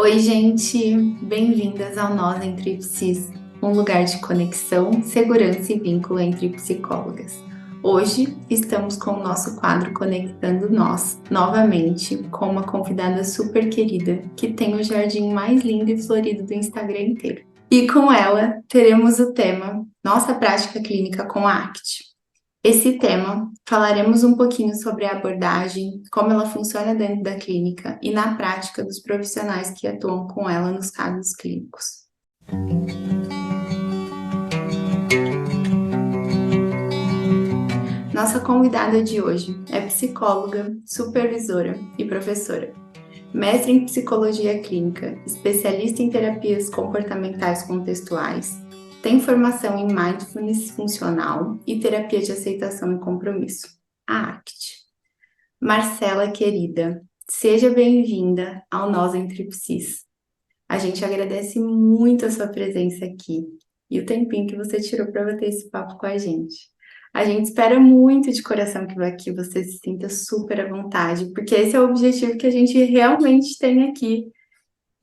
Oi, gente! Bem-vindas ao Nós entre Psis, um lugar de conexão, segurança e vínculo entre psicólogas. Hoje estamos com o nosso quadro Conectando Nós, novamente, com uma convidada super querida, que tem o jardim mais lindo e florido do Instagram inteiro. E com ela teremos o tema Nossa Prática Clínica com a ACT. Esse tema, falaremos um pouquinho sobre a abordagem, como ela funciona dentro da clínica e na prática dos profissionais que atuam com ela nos casos clínicos. Nossa convidada de hoje é psicóloga, supervisora e professora. Mestre em psicologia clínica, especialista em terapias comportamentais contextuais, tem formação em mindfulness funcional e terapia de aceitação e compromisso, a ACT. Marcela querida, seja bem-vinda ao Nós Entre Psis. A gente agradece muito a sua presença aqui e o tempinho que você tirou para bater esse papo com a gente. A gente espera muito de coração que você se sinta super à vontade, porque esse é o objetivo que a gente realmente tem aqui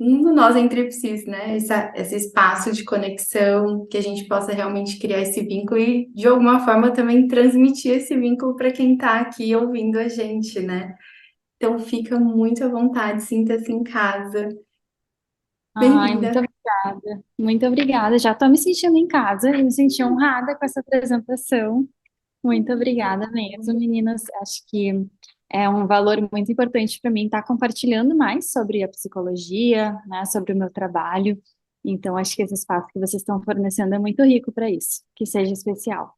no Nós Entre Psis, né? Esse espaço de conexão, que a gente possa realmente criar esse vínculo e, de alguma forma, também transmitir esse vínculo para quem está aqui ouvindo a gente, né? Então fica muito à vontade, sinta-se em casa. Ai, muito Bem-vinda. obrigada. Muito obrigada. Já estou me sentindo em casa e me senti honrada com essa apresentação. Muito obrigada mesmo, meninas. Acho que é um valor muito importante para mim estar compartilhando mais sobre a psicologia, né, sobre o meu trabalho. Então, acho que esse espaço que vocês estão fornecendo é muito rico para isso. Que seja especial.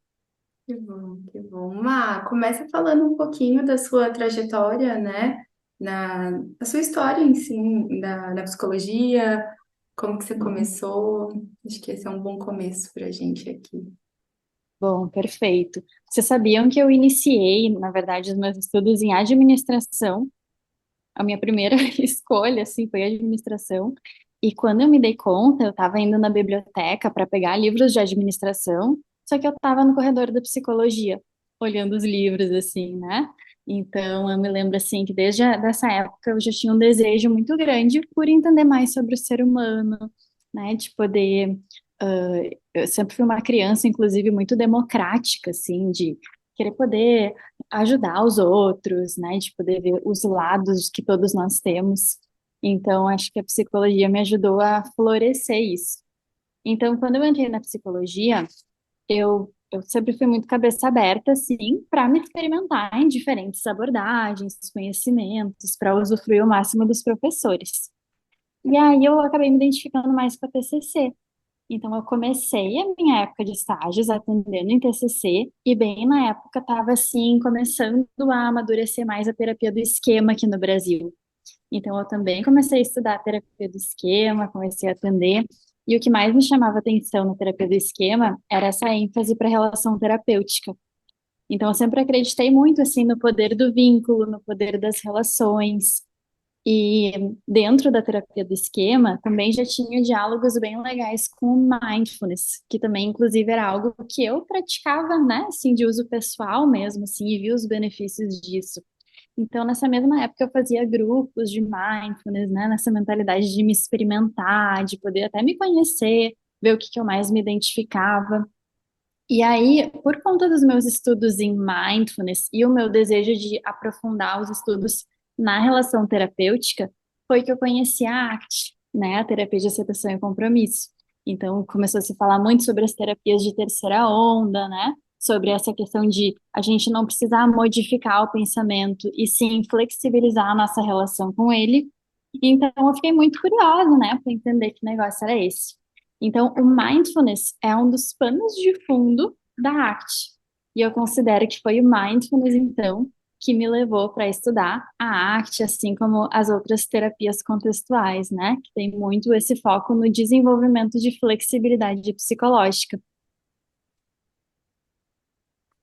Que bom, que bom. Má, começa falando um pouquinho da sua trajetória, né? Da sua história em si, da psicologia, como que você começou. Acho que esse é um bom começo para a gente aqui. Bom, perfeito. Vocês sabiam que eu iniciei, na verdade, os meus estudos em administração. A minha primeira escolha, assim, foi administração. E quando eu me dei conta, eu estava indo na biblioteca para pegar livros de administração, só que eu estava no corredor da psicologia, olhando os livros, assim, né? Então, eu me lembro, assim, que dessa época eu já tinha um desejo muito grande por entender mais sobre o ser humano, né? De poder... eu sempre fui uma criança, inclusive, muito democrática, assim, de querer poder ajudar os outros, né, de poder ver os lados que todos nós temos. Então, acho que a psicologia me ajudou a florescer isso. Então, quando eu entrei na psicologia, eu sempre fui muito cabeça aberta, assim, para me experimentar em diferentes abordagens, conhecimentos, para usufruir o máximo dos professores. E aí eu acabei me identificando mais com a TCC. Então, eu comecei a minha época de estágios atendendo em TCC, e bem na época estava assim, começando a amadurecer mais a terapia do esquema aqui no Brasil. Então, eu também comecei a estudar a terapia do esquema, comecei a atender, e o que mais me chamava atenção na terapia do esquema era essa ênfase para a relação terapêutica. Então, eu sempre acreditei muito assim no poder do vínculo, no poder das relações. E dentro da terapia do esquema, também já tinha diálogos bem legais com o mindfulness, que também, inclusive, era algo que eu praticava, né, assim, de uso pessoal mesmo, assim, e vi os benefícios disso. Então, nessa mesma época, eu fazia grupos de mindfulness, né, nessa mentalidade de me experimentar, de poder até me conhecer, ver o que que eu mais me identificava. E aí, por conta dos meus estudos em mindfulness e o meu desejo de aprofundar os estudos na relação terapêutica, foi que eu conheci a ACT, né, a terapia de aceitação e compromisso. Então, começou a se falar muito sobre as terapias de terceira onda, né, sobre essa questão de a gente não precisar modificar o pensamento e sim flexibilizar a nossa relação com ele. Então, eu fiquei muito curiosa, né, para entender que negócio era esse. Então, o mindfulness é um dos panos de fundo da ACT. E eu considero que foi o mindfulness, então, que me levou para estudar a ACT, assim como as outras terapias contextuais, né? Que tem muito esse foco no desenvolvimento de flexibilidade psicológica.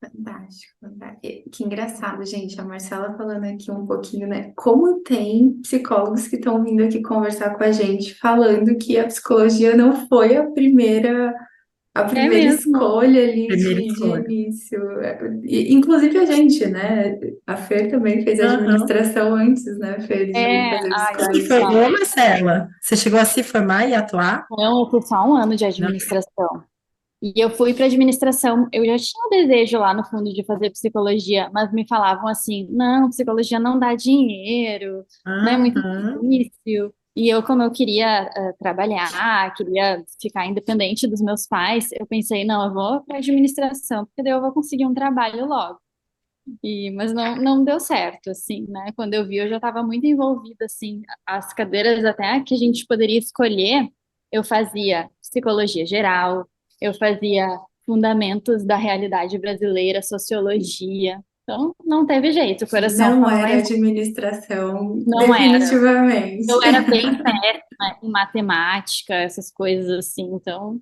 Fantástico, fantástico. Que engraçado, gente. A Marcela falando aqui um pouquinho, né? Como tem psicólogos que estão vindo aqui conversar com a gente, falando que a psicologia não foi A É primeira mesmo. escolha ali Primeira de escolha. início. Inclusive a gente, né? A Fer também fez Aham. administração antes, né, Fer, de É, fazer ai, Você se psicologia. formou, Marcela? Você chegou a se formar e atuar? não, eu fui só um ano de Não. administração. E eu fui para administração. Eu já tinha um desejo lá no fundo de fazer psicologia, mas me falavam assim: não, psicologia não dá dinheiro, né? É muito Aham. difícil. E eu, como eu queria trabalhar, queria ficar independente dos meus pais, eu pensei: não, eu vou para administração, porque daí eu vou conseguir um trabalho logo. Mas não deu certo, assim, né? Quando eu vi, eu já estava muito envolvida, assim, as cadeiras até que a gente poderia escolher, eu fazia psicologia geral, eu fazia fundamentos da realidade brasileira, sociologia. Então, não teve jeito, o coração Não falou era mais, administração, não era. definitivamente. Eu era bem péssima em matemática, essas coisas assim, então.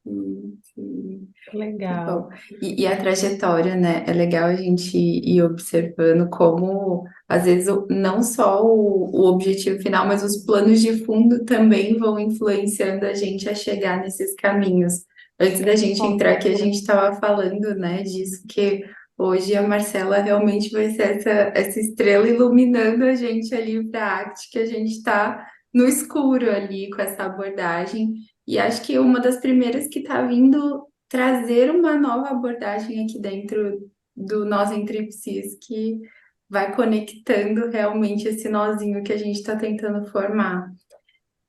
Sim, sim. Que bom. Legal. E a trajetória, né? É legal a gente ir observando como, às vezes, não só o objetivo final, mas os planos de fundo também vão influenciando a gente a chegar nesses caminhos. Antes da gente Com entrar aqui, a gente certeza. estava falando, né, disso, que hoje a Marcela realmente vai ser essa estrela iluminando a gente ali para a arte, que a gente está no escuro ali com essa abordagem. E acho que uma das primeiras que está vindo trazer uma nova abordagem aqui dentro do Nós Entre Psis, que vai conectando realmente esse nozinho que a gente está tentando formar.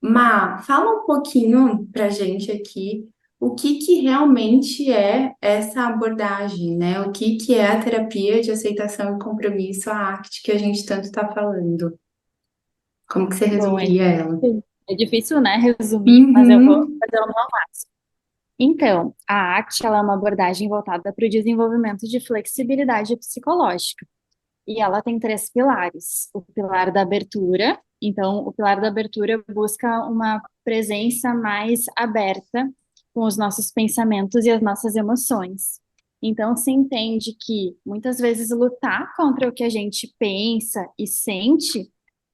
Má, fala um pouquinho para gente aqui o que que realmente é essa abordagem, né? O que que é a terapia de aceitação e compromisso, a ACT, que a gente tanto está falando. Como que você Bom, resumiria ela? é difícil, né, resumir, mas eu vou Uhum. fazer o meu máximo. Então, a ACT ela é uma abordagem voltada para o desenvolvimento de flexibilidade psicológica. E ela tem três pilares. O pilar da abertura. Então, o pilar da abertura busca uma presença mais aberta com os nossos pensamentos e as nossas emoções. Então, se entende que muitas vezes lutar contra o que a gente pensa e sente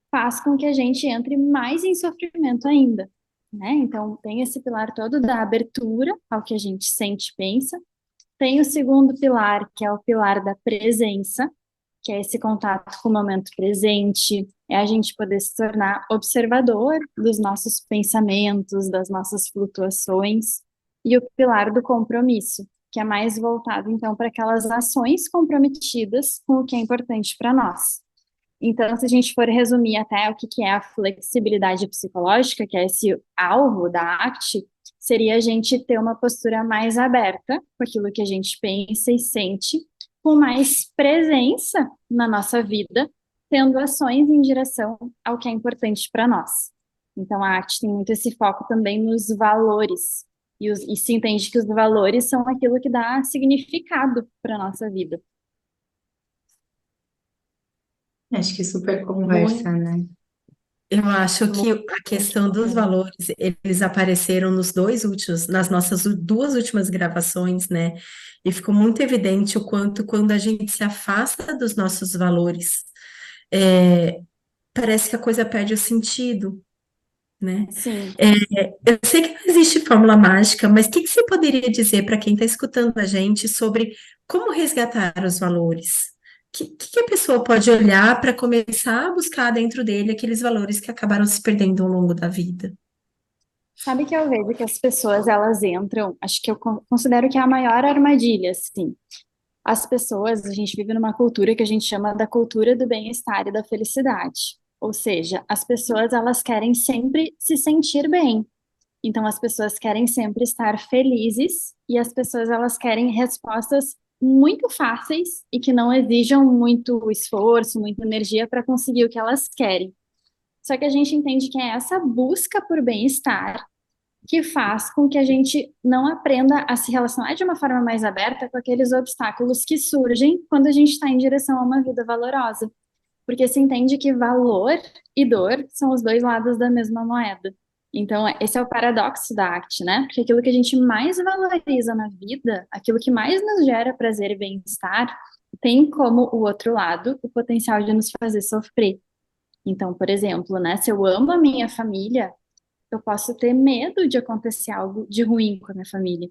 faz com que a gente entre mais em sofrimento ainda, né? Então, tem esse pilar todo da abertura ao que a gente sente e pensa. Tem o segundo pilar, que é o pilar da presença, que é esse contato com o momento presente, é a gente poder se tornar observador dos nossos pensamentos, das nossas flutuações. E o pilar do compromisso, que é mais voltado, então, para aquelas ações comprometidas com o que é importante para nós. Então, se a gente for resumir até o que que é a flexibilidade psicológica, que é esse alvo da ACT, seria a gente ter uma postura mais aberta com aquilo que a gente pensa e sente, com mais presença na nossa vida, tendo ações em direção ao que é importante para nós. Então, a ACT tem muito esse foco também nos valores, e se entende que os valores são aquilo que dá significado para a nossa vida. Acho que super conversa, Muito. né? Eu acho que Muito a questão dos valores, eles apareceram nas nossas duas últimas gravações, né? E ficou muito evidente o quanto, quando a gente se afasta dos nossos valores, é, parece que a coisa perde o sentido, né? sim. É, eu sei que não existe fórmula mágica, mas o que que você poderia dizer para quem está escutando a gente sobre como resgatar os valores? Que a pessoa pode olhar para começar a buscar dentro dele aqueles valores que acabaram se perdendo ao longo da vida? Sabe que eu vejo que as pessoas elas entram, acho que eu considero que é a maior armadilha, assim. As pessoas, a gente vive numa cultura que a gente chama da cultura do bem-estar e da felicidade. Ou seja, as pessoas elas querem sempre se sentir bem. Então as pessoas querem sempre estar felizes e as pessoas elas querem respostas muito fáceis e que não exijam muito esforço, muita energia para conseguir o que elas querem. Só que a gente entende que é essa busca por bem-estar que faz com que a gente não aprenda a se relacionar de uma forma mais aberta com aqueles obstáculos que surgem quando a gente está em direção a uma vida valorosa. Porque se entende que valor e dor são os dois lados da mesma moeda. Então, esse é o paradoxo da arte, né? Porque aquilo que a gente mais valoriza na vida, aquilo que mais nos gera prazer e bem-estar, tem como o outro lado o potencial de nos fazer sofrer. Então, por exemplo, né, se eu amo a minha família, eu posso ter medo de acontecer algo de ruim com a minha família,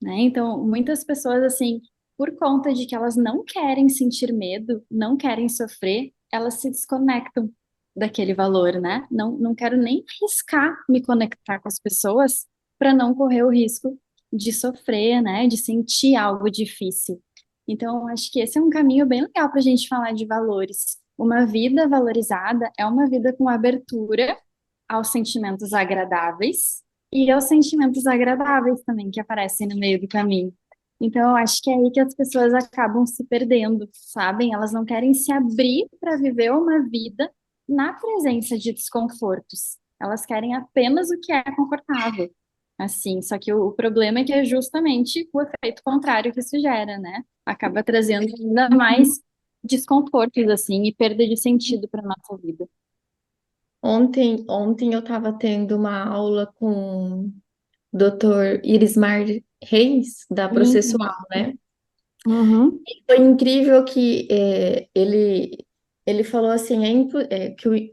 né? Então, muitas pessoas, assim, por conta de que elas não querem sentir medo, não querem sofrer, elas se desconectam daquele valor, né? Não quero nem arriscar me conectar com as pessoas para não correr o risco de sofrer, né? De sentir algo difícil. Então, acho que esse é um caminho bem legal para a gente falar de valores. Uma vida valorizada é uma vida com abertura aos sentimentos agradáveis e aos sentimentos agradáveis também que aparecem no meio do caminho. Então, eu acho que é aí que as pessoas acabam se perdendo, sabem? Elas não querem se abrir para viver uma vida na presença de desconfortos. Elas querem apenas o que é confortável. Assim, só que o problema é que é justamente o efeito contrário que isso gera, né? Acaba trazendo ainda mais desconfortos, assim, e perda de sentido para nossa vida. Ontem eu estava tendo uma aula com o Dr. Irismar Reis, da Uhum. Processual, né? Uhum. Foi incrível que ele falou assim,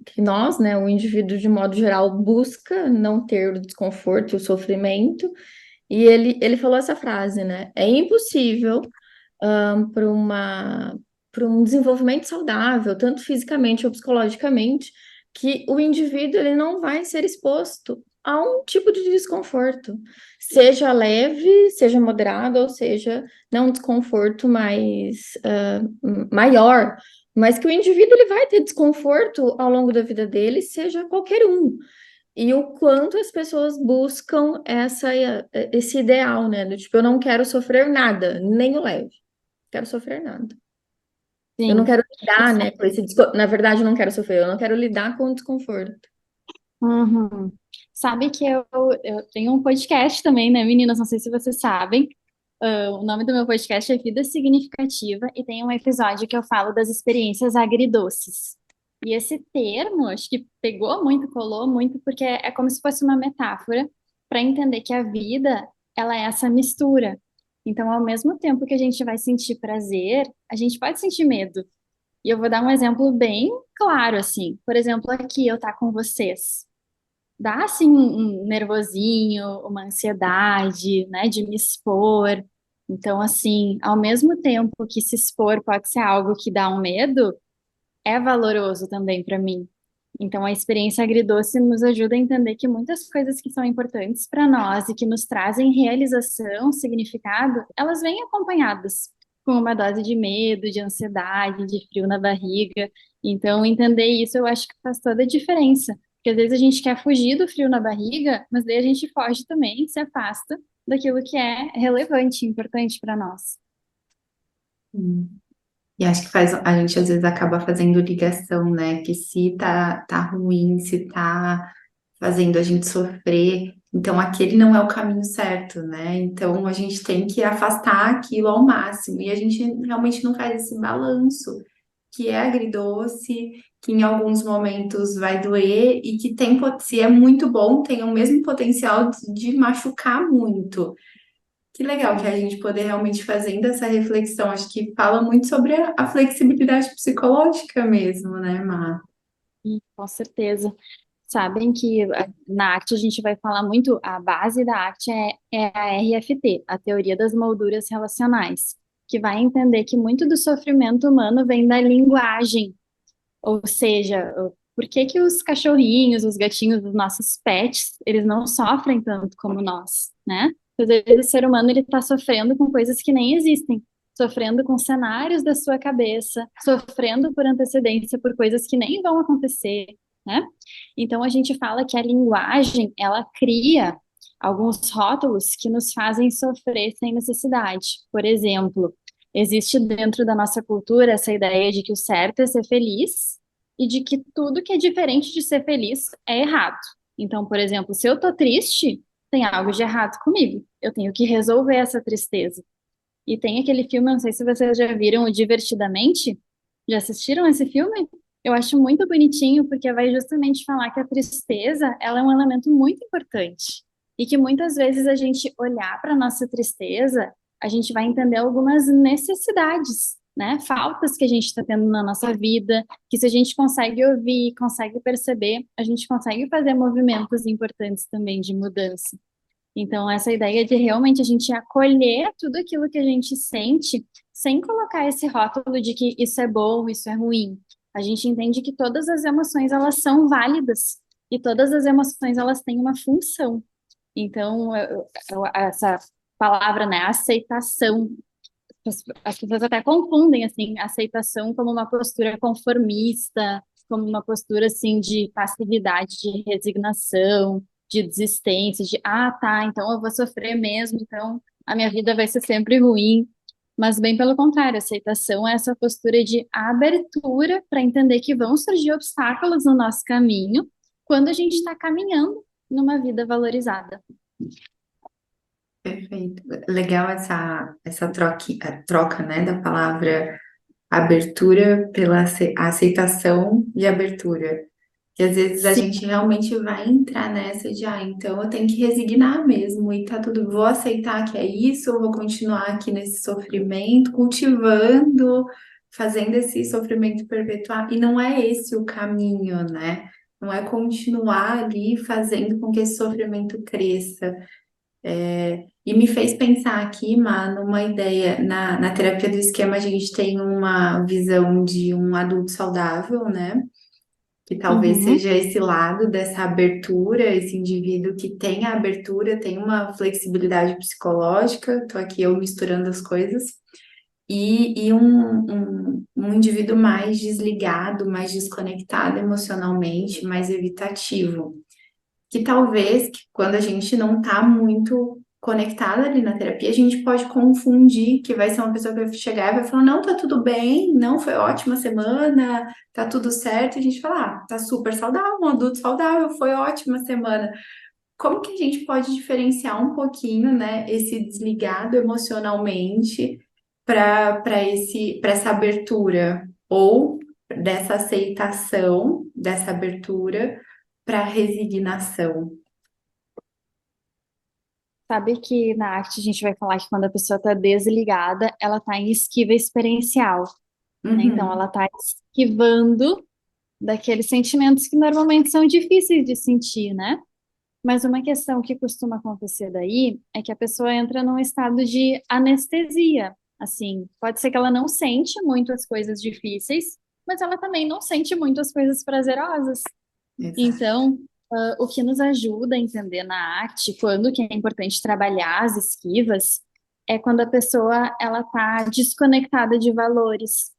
que nós, né, o indivíduo de modo geral, busca não ter o desconforto e o sofrimento, e ele falou essa frase, né? É impossível para um desenvolvimento saudável, tanto fisicamente ou psicologicamente, que o indivíduo ele não vai ser exposto a um tipo de desconforto, seja leve, seja moderado, ou seja, não um desconforto mais maior, mas que o indivíduo ele vai ter desconforto ao longo da vida dele, seja qualquer um. E o quanto as pessoas buscam esse ideal, né? Do tipo, eu não quero sofrer nada, nem o leve. Quero sofrer nada. Eu não Sim. quero lidar, né, com esse Na verdade, eu não quero sofrer, eu não quero lidar com o desconforto. Uhum. Sabe que eu tenho um podcast também, né, meninas? Não sei se vocês sabem. O nome do meu podcast é Vida Significativa e tem um episódio que eu falo das experiências agridoces. E esse termo, acho que pegou muito, colou muito, porque é como se fosse uma metáfora para entender que a vida, ela é essa mistura. Então, ao mesmo tempo que a gente vai sentir prazer, a gente pode sentir medo. E eu vou dar um exemplo bem claro, assim. Por exemplo, aqui eu tá com vocês. Dá, assim, um nervosinho, uma ansiedade, né, de me expor. Então, assim, ao mesmo tempo que se expor pode ser algo que dá um medo, é valoroso também para mim. Então, a experiência agridoce nos ajuda a entender que muitas coisas que são importantes para nós e que nos trazem realização, significado, elas vêm acompanhadas com uma dose de medo, de ansiedade, de frio na barriga. Então, entender isso eu acho que faz toda a diferença. Porque às vezes a gente quer fugir do frio na barriga, mas daí a gente foge também, se afasta daquilo que é relevante, importante para nós. Hum. E acho que faz, a gente às vezes acaba fazendo ligação, né? Que se tá ruim, se tá fazendo a gente sofrer, então aquele não é o caminho certo, né? Então a gente tem que afastar aquilo ao máximo. E a gente realmente não faz esse balanço, que é agridoce, que em alguns momentos vai doer e que tem, se é muito bom, tem o mesmo potencial de machucar muito. Que legal que a gente poder realmente fazendo essa reflexão, acho que fala muito sobre a flexibilidade psicológica mesmo, né, Má? Com certeza. Sabem que na arte a gente vai falar muito, a base da arte é a RFT, a teoria das molduras relacionais, que vai entender que muito do sofrimento humano vem da linguagem, ou seja, por que que os cachorrinhos, os gatinhos, os nossos pets, eles não sofrem tanto como nós, né? Às vezes o ser humano ele está sofrendo com coisas que nem existem, sofrendo com cenários da sua cabeça, sofrendo por antecedência por coisas que nem vão acontecer, né? Então a gente fala que a linguagem, ela cria alguns rótulos que nos fazem sofrer sem necessidade. Por exemplo, existe dentro da nossa cultura essa ideia de que o certo é ser feliz e de que tudo que é diferente de ser feliz é errado. Então, por exemplo, se eu tô triste, tem algo de errado comigo. Eu tenho que resolver essa tristeza. E tem aquele filme, não sei se vocês já viram, o Divertidamente. Já assistiram esse filme? Eu acho muito bonitinho porque vai justamente falar que a tristeza, ela é um elemento muito importante. E que muitas vezes a gente olhar para nossa tristeza, a gente vai entender algumas necessidades né, faltas que a gente está tendo na nossa vida, que se a gente consegue ouvir, consegue perceber, a gente consegue fazer movimentos importantes também de mudança. Então, essa ideia de realmente a gente acolher tudo aquilo que a gente sente, sem colocar esse rótulo de que isso é bom, isso é ruim. A gente entende que todas as emoções, elas são válidas, e todas as emoções, elas têm uma função. Então, essa palavra, né, aceitação, as pessoas até confundem, assim, aceitação como uma postura conformista, como uma postura, assim, de passividade, de resignação, de desistência, de, ah, tá, então eu vou sofrer mesmo, então a minha vida vai ser sempre ruim. Mas bem pelo contrário, aceitação é essa postura de abertura para entender que vão surgir obstáculos no nosso caminho quando a gente está caminhando numa vida valorizada. Perfeito. Legal essa a troca, né, da palavra abertura pela aceitação de abertura. Que às vezes a Sim. gente realmente vai entrar nessa de, então eu tenho que resignar mesmo e tá tudo, vou aceitar que é isso, eu vou continuar aqui nesse sofrimento, cultivando, fazendo esse sofrimento perpetuar. E não é esse o caminho, né? Não é continuar ali fazendo com que esse sofrimento cresça. E me fez pensar aqui, Má, numa ideia, na terapia do esquema a gente tem uma visão de um adulto saudável, né? Que talvez Uhum. seja esse lado dessa abertura, esse indivíduo que tem a abertura, tem uma flexibilidade psicológica, tô aqui eu misturando as coisas, e um indivíduo mais desligado, mais desconectado emocionalmente, mais evitativo que talvez que quando a gente não tá muito conectada ali na terapia, a gente pode confundir que vai ser uma pessoa que vai chegar e vai falar, não, tá tudo bem, não, foi ótima semana, tá tudo certo, e a gente fala, tá super saudável, um adulto saudável, foi ótima semana. Como que a gente pode diferenciar um pouquinho, né, esse desligado emocionalmente para essa abertura ou dessa aceitação, dessa abertura para resignação? Sabe que na arte a gente vai falar que quando a pessoa está desligada, ela está em esquiva experiencial, né? Então ela Uhum. está esquivando daqueles sentimentos que normalmente são difíceis de sentir, né? Mas uma questão que costuma acontecer daí é que a pessoa entra num estado de anestesia. Assim, pode ser que ela não sente muito as coisas difíceis, mas ela também não sente muito as coisas prazerosas. Exato. Então, o que nos ajuda a entender na arte quando que é importante trabalhar as esquivas é quando a pessoa ela está desconectada de valores.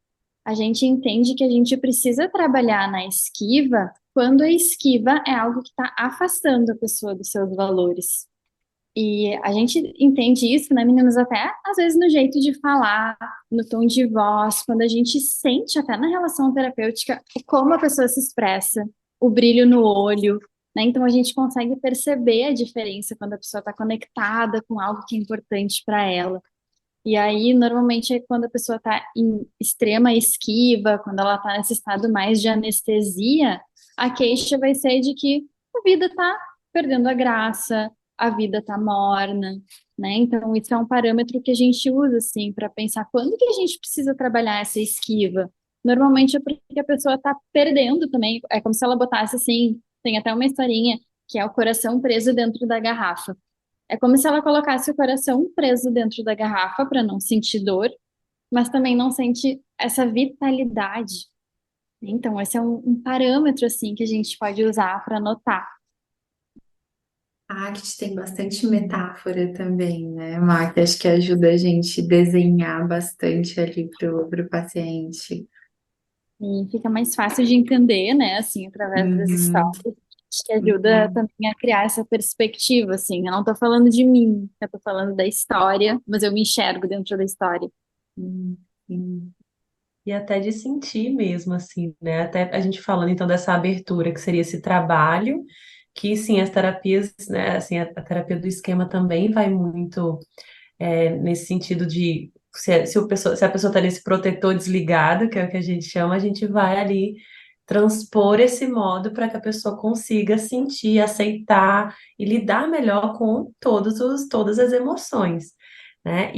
A gente entende que a gente precisa trabalhar na esquiva quando a esquiva é algo que está afastando a pessoa dos seus valores. E a gente entende isso, né, meninas, até às vezes no jeito de falar, no tom de voz, quando a gente sente até na relação terapêutica como a pessoa se expressa, o brilho no olho, né? Então a gente consegue perceber a diferença quando a pessoa está conectada com algo que é importante para ela. E aí, normalmente, é quando a pessoa está em extrema esquiva, quando ela está nesse estado mais de anestesia, a queixa vai ser de que a vida está perdendo a graça, a vida está morna, né? Então, isso é um parâmetro que a gente usa, assim, para pensar quando que a gente precisa trabalhar essa esquiva. Normalmente é porque a pessoa está perdendo também, é como se ela botasse, assim, tem até uma historinha, que é o coração preso dentro da garrafa. É como se ela colocasse o coração preso dentro da garrafa para não sentir dor, mas também não sente essa vitalidade. Então, esse é um parâmetro assim que a gente pode usar para notar. A arte tem bastante metáfora também, né, Má? Que acho que ajuda a gente a desenhar bastante ali pro paciente. E fica mais fácil de entender, né, assim, através das Uhum, histórias. Acho que ajuda uhum, também a criar essa perspectiva, assim. Eu não estou falando de mim, eu estou falando da história, mas eu me enxergo dentro da história. sim. E até de sentir mesmo, assim, né? Até a gente falando então dessa abertura, que seria esse trabalho, que sim, as terapias, né? Assim, a terapia do esquema também vai muito nesse sentido de se a pessoa está nesse protetor desligado, que é o que a gente chama, a gente vai ali transpor esse modo para que a pessoa consiga sentir, aceitar e lidar melhor com todas as emoções. né?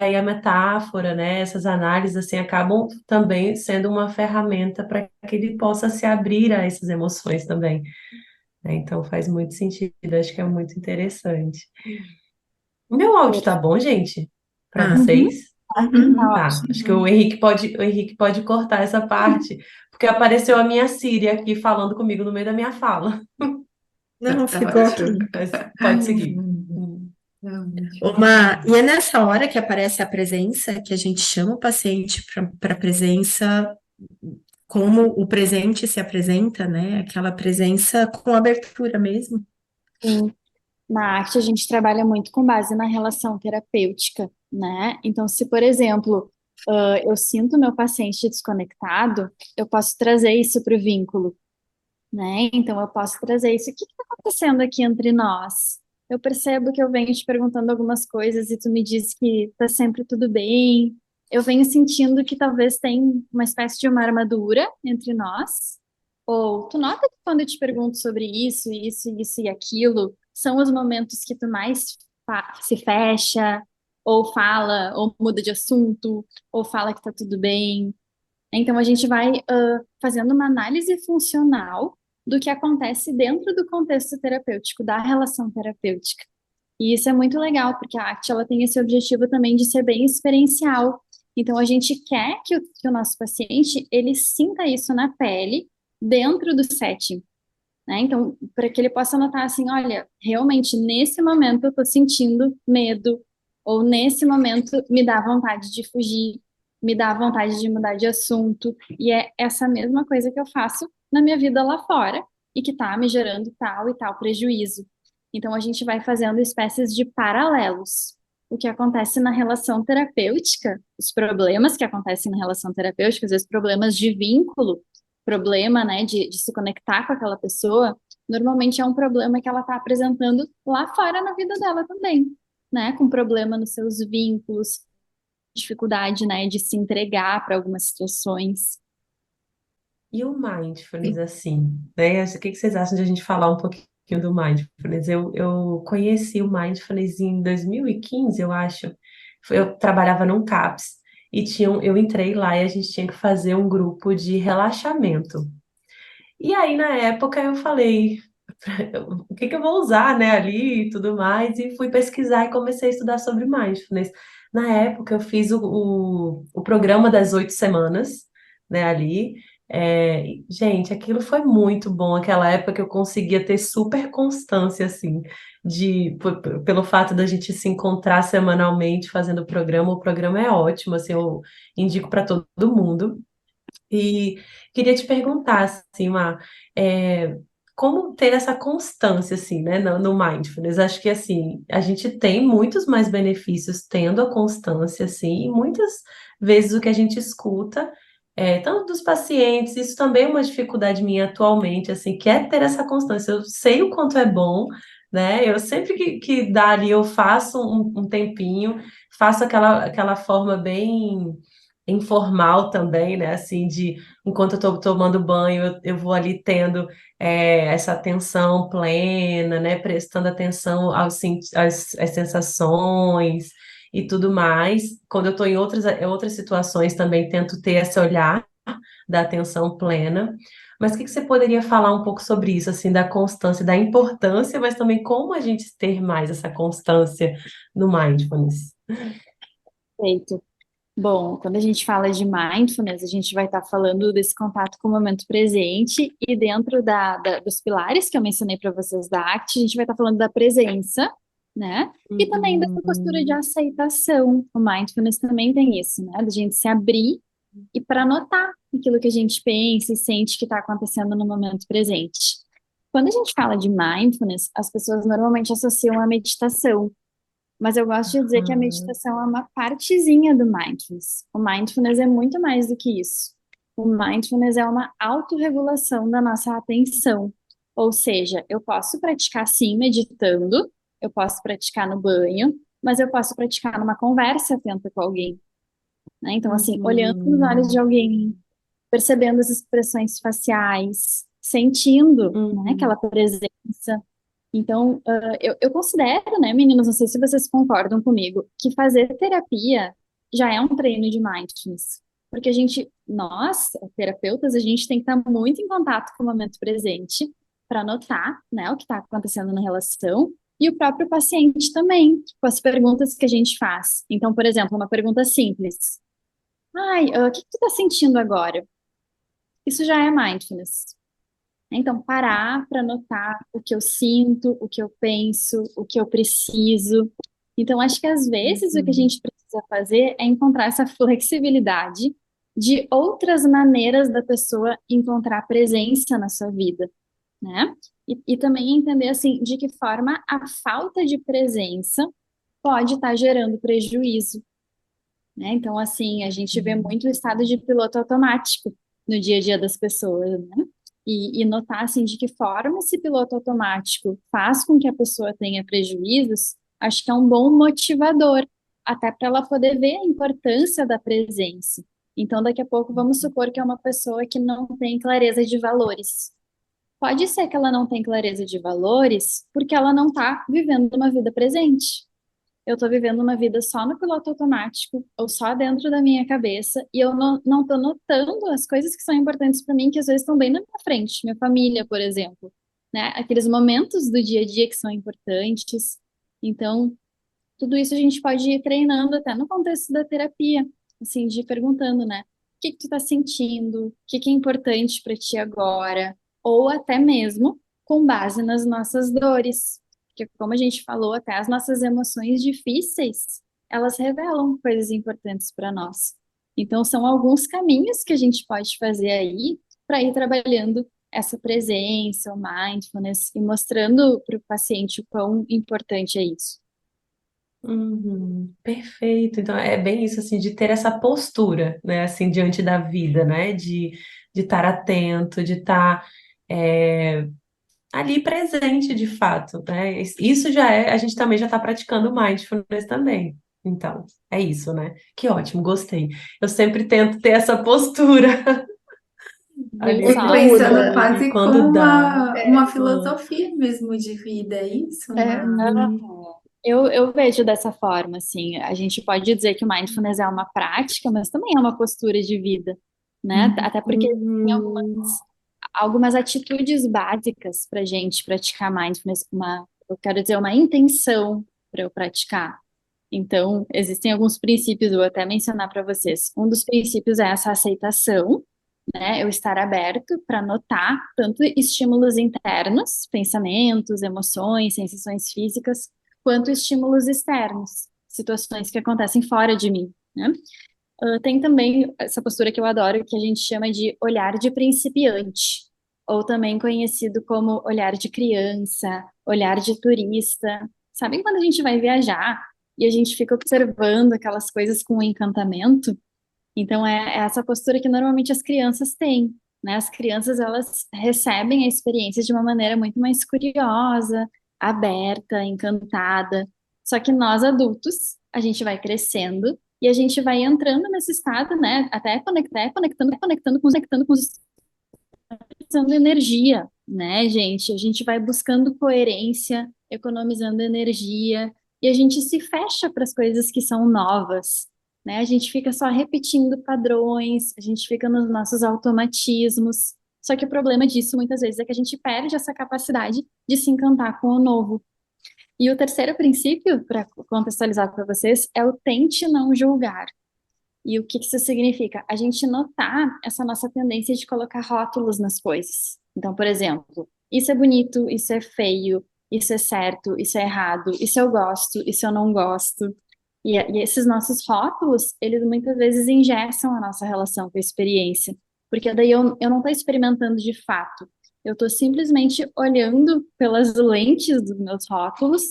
Aí a metáfora, né? Essas análises assim acabam também sendo uma ferramenta para que ele possa se abrir a essas emoções também, né? Então faz muito sentido, acho que é muito interessante. O meu áudio tá bom, gente? Para Ah, Uhum, vocês? uhum. tá Tá. Acho que ótimo. O Henrique pode cortar essa parte, porque apareceu a minha Siri aqui falando comigo no meio da minha fala. Não, Tá ficou ótimo. ok. Mas pode seguir. Tá ótimo. E é nessa hora que aparece a presença, que a gente chama o paciente para a presença, como o presente se apresenta, né? Aquela presença com abertura mesmo. Sim. Na arte, a gente trabalha muito com base na relação terapêutica, né? Então, se, por exemplo, eu sinto meu paciente desconectado, eu posso trazer isso para o vínculo, né? Então, eu posso trazer isso. O que está acontecendo aqui entre nós? Eu percebo que eu venho te perguntando algumas coisas e tu me diz que está sempre tudo bem. Eu venho sentindo que talvez tem uma espécie de uma armadura entre nós. Ou tu nota que quando eu te pergunto sobre isso, isso e aquilo, são os momentos que tu mais se fecha, ou fala, ou muda de assunto, ou fala que tá tudo bem. Então, a gente vai fazendo uma análise funcional do que acontece dentro do contexto terapêutico, da relação terapêutica. E isso é muito legal, porque a arte ela tem esse objetivo também de ser bem experiencial. Então, a gente quer que o nosso paciente ele sinta isso na pele, dentro do setting, né? Então, para que ele possa notar assim, olha, realmente nesse momento eu estou sentindo medo, ou nesse momento me dá vontade de fugir, me dá vontade de mudar de assunto, e é essa mesma coisa que eu faço na minha vida lá fora, e que está me gerando tal e tal prejuízo. Então, a gente vai fazendo espécies de paralelos. O que acontece na relação terapêutica, os problemas que acontecem na relação terapêutica, às vezes problemas de vínculo, problema, né, de se conectar com aquela pessoa, normalmente é um problema que ela está apresentando lá fora na vida dela também, né, com problema nos seus vínculos, dificuldade, né, de se entregar para algumas situações. E o mindfulness, assim, né? O que vocês acham de a gente falar um pouquinho do mindfulness? Eu conheci o mindfulness em 2015, eu acho. Eu trabalhava num CAPS e eu entrei lá e a gente tinha que fazer um grupo de relaxamento. E aí, na época, eu falei, o que eu vou usar, né, ali e tudo mais, e fui pesquisar e comecei a estudar sobre mindfulness. Na época, eu fiz o programa das 8 semanas, né, ali. Gente, aquilo foi muito bom. Aquela época que eu conseguia ter super constância, assim, pelo fato da gente se encontrar semanalmente fazendo o programa é ótimo, assim, eu indico para todo mundo. E queria te perguntar, assim, é, como ter essa constância, assim, né, no mindfulness? Acho que, assim, a gente tem muitos mais benefícios tendo a constância, assim, e muitas vezes o que a gente escuta, tanto dos pacientes, isso também é uma dificuldade minha atualmente, assim, que é ter essa constância. Eu sei o quanto é bom, né? Eu sempre que dá ali, eu faço um tempinho, faço aquela forma bem informal também, né? Assim, de enquanto eu estou tomando banho, eu vou ali tendo essa atenção plena, né? Prestando atenção às sensações e tudo mais. Quando eu estou em outras situações, também tento ter esse olhar da atenção plena. Mas o que você poderia falar um pouco sobre isso, assim, da constância, da importância, mas também como a gente ter mais essa constância no mindfulness? Perfeito. Bom, quando a gente fala de mindfulness, a gente vai estar falando desse contato com o momento presente e dentro dos pilares que eu mencionei para vocês da ACT, a gente vai estar falando da presença, né? E também dessa postura de Uhum. aceitação. O mindfulness também tem isso, né? Da gente se abrir e para notar aquilo que a gente pensa e sente que está acontecendo no momento presente. Quando a gente fala de mindfulness, as pessoas normalmente associam a meditação, mas eu gosto de dizer que a Aham. meditação é uma partezinha do mindfulness. O mindfulness é muito mais do que isso. O mindfulness é uma autorregulação da nossa atenção. Ou seja, eu posso praticar sim meditando, eu posso praticar no banho, mas eu posso praticar numa conversa atenta com alguém, né? Então, assim, olhando nos olhos de Uhum. alguém, percebendo as expressões faciais, sentindo, né, aquela Uhum. presença. Então, eu considero, né, meninos, não sei se vocês concordam comigo, que fazer terapia já é um treino de mindfulness. Porque nós, terapeutas, a gente tem que estar muito em contato com o momento presente para notar, né, o que está acontecendo na relação e o próprio paciente também, com as perguntas que a gente faz. Então, por exemplo, uma pergunta simples. Ai, o que que tu está sentindo agora? Isso já é mindfulness. Então, parar para notar o que eu sinto, o que eu penso, o que eu preciso. Então, acho que às vezes o que a Uhum. gente precisa fazer é encontrar essa flexibilidade de outras maneiras da pessoa encontrar presença na sua vida, né? E também entender, assim, de que forma a falta de presença pode estar gerando prejuízo, né? Então, assim, a gente vê muito o estado de piloto automático no dia a dia das pessoas, né? E notar, assim, de que forma esse piloto automático faz com que a pessoa tenha prejuízos, acho que é um bom motivador, até para ela poder ver a importância da presença. Então, daqui a pouco, vamos supor que é uma pessoa que não tem clareza de valores. Pode ser que ela não tenha clareza de valores porque ela não está vivendo uma vida presente. Eu estou vivendo uma vida só no piloto automático, ou só dentro da minha cabeça, e eu não estou notando as coisas que são importantes para mim, que às vezes estão bem na minha frente, minha família, por exemplo, né? Aqueles momentos do dia a dia que são importantes. Então, tudo isso a gente pode ir treinando até no contexto da terapia, assim, de ir perguntando, né? O que que tu tá sentindo? O que que é importante para ti agora? Ou até mesmo com base nas nossas dores. Porque, como a gente falou, até as nossas emoções difíceis, elas revelam coisas importantes para nós. Então, são alguns caminhos que a gente pode fazer aí para ir trabalhando essa presença, o mindfulness, e mostrando para o paciente o quão importante é isso. Uhum, perfeito. Então é bem isso assim de ter essa postura, né, assim diante da vida, né, de estar atento, de estar ali presente de fato, né? Isso já é, a gente também já está praticando mindfulness também. Então, é isso, né? Que ótimo, gostei. Eu sempre tento ter essa postura Viu ali E só? pensando e quase como quando dá. uma Ah, filosofia mesmo de vida, é isso? É, Eu vejo dessa forma, assim, a gente pode dizer que o mindfulness é uma prática, mas também é uma postura de vida, né? Até porque tem uhum, algumas atitudes básicas para a gente praticar mindfulness, eu quero dizer, uma intenção para eu praticar. Então, existem alguns princípios, eu vou até mencionar para vocês. Um dos princípios é essa aceitação, né? Eu estar aberto para notar tanto estímulos internos, pensamentos, emoções, sensações físicas, quanto estímulos externos, situações que acontecem fora de mim, né? Tem também essa postura que eu adoro, que a gente chama de olhar de principiante, ou também conhecido como olhar de criança, olhar de turista. Sabem quando a gente vai viajar e a gente fica observando aquelas coisas com encantamento? Então, é essa postura que normalmente as crianças têm, né? As crianças, elas recebem a experiência de uma maneira muito mais curiosa, aberta, encantada. Só que nós, adultos, a gente vai crescendo e a gente vai entrando nesse estado, né? Até conectando com os usando energia, né, gente? A gente vai buscando coerência, economizando energia, e a gente se fecha para as coisas que são novas, né? A gente fica só repetindo padrões, a gente fica nos nossos automatismos. Só que o problema disso, muitas vezes, é que a gente perde essa capacidade de se encantar com o novo. E o terceiro princípio, para contextualizar para vocês, é o tente não julgar. E o que isso significa? A gente notar essa nossa tendência de colocar rótulos nas coisas. Então, por exemplo, isso é bonito, isso é feio, isso é certo, isso é errado, isso eu gosto, isso eu não gosto. E esses nossos rótulos, eles muitas vezes engessam a nossa relação com a experiência. Porque daí eu não estou experimentando de fato. Eu estou simplesmente olhando pelas lentes dos meus rótulos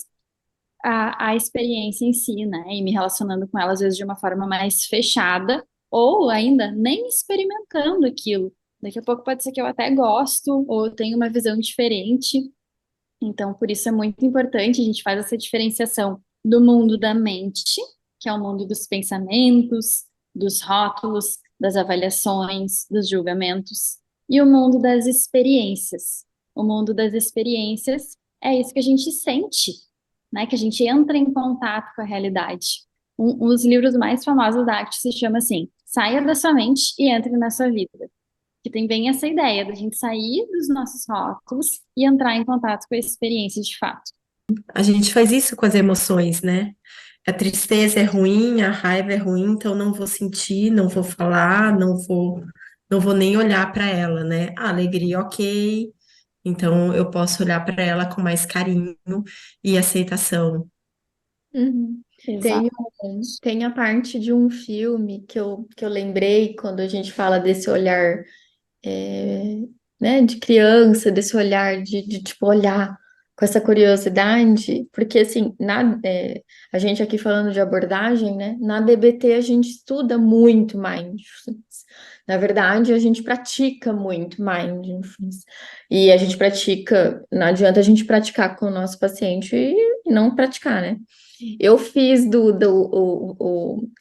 a experiência em si, né? E me relacionando com ela, às vezes, de uma forma mais fechada, ou ainda nem experimentando aquilo. Daqui a pouco pode ser que eu até gosto, ou eu tenho uma visão diferente. Então, por isso é muito importante a gente fazer essa diferenciação do mundo da mente, que é o mundo dos pensamentos, dos rótulos, das avaliações, dos julgamentos, e o mundo das experiências. O mundo das experiências é isso que a gente sente, né? Que a gente entra em contato com a realidade. Um dos livros mais famosos da ACT se chama assim, Saia da sua mente e entre na sua vida. Que tem bem essa ideia da gente sair dos nossos rótulos e entrar em contato com a experiência de fato. A gente faz isso com as emoções, né? A tristeza é ruim, a raiva é ruim, então não vou sentir, não vou falar, não vou nem olhar para ela, né? A alegria, ok. Então eu posso olhar para ela com mais carinho e aceitação. Uhum. Tem, Exato. tem a parte de um filme que eu lembrei quando a gente fala desse olhar, é, né, de criança, desse olhar de tipo, olhar com essa curiosidade, porque assim, a gente aqui falando de abordagem, né, na DBT a gente estuda muito mindfulness. Na verdade, a gente pratica muito mindfulness. E a gente pratica, não adianta a gente praticar com o nosso paciente e não praticar, né? Eu fiz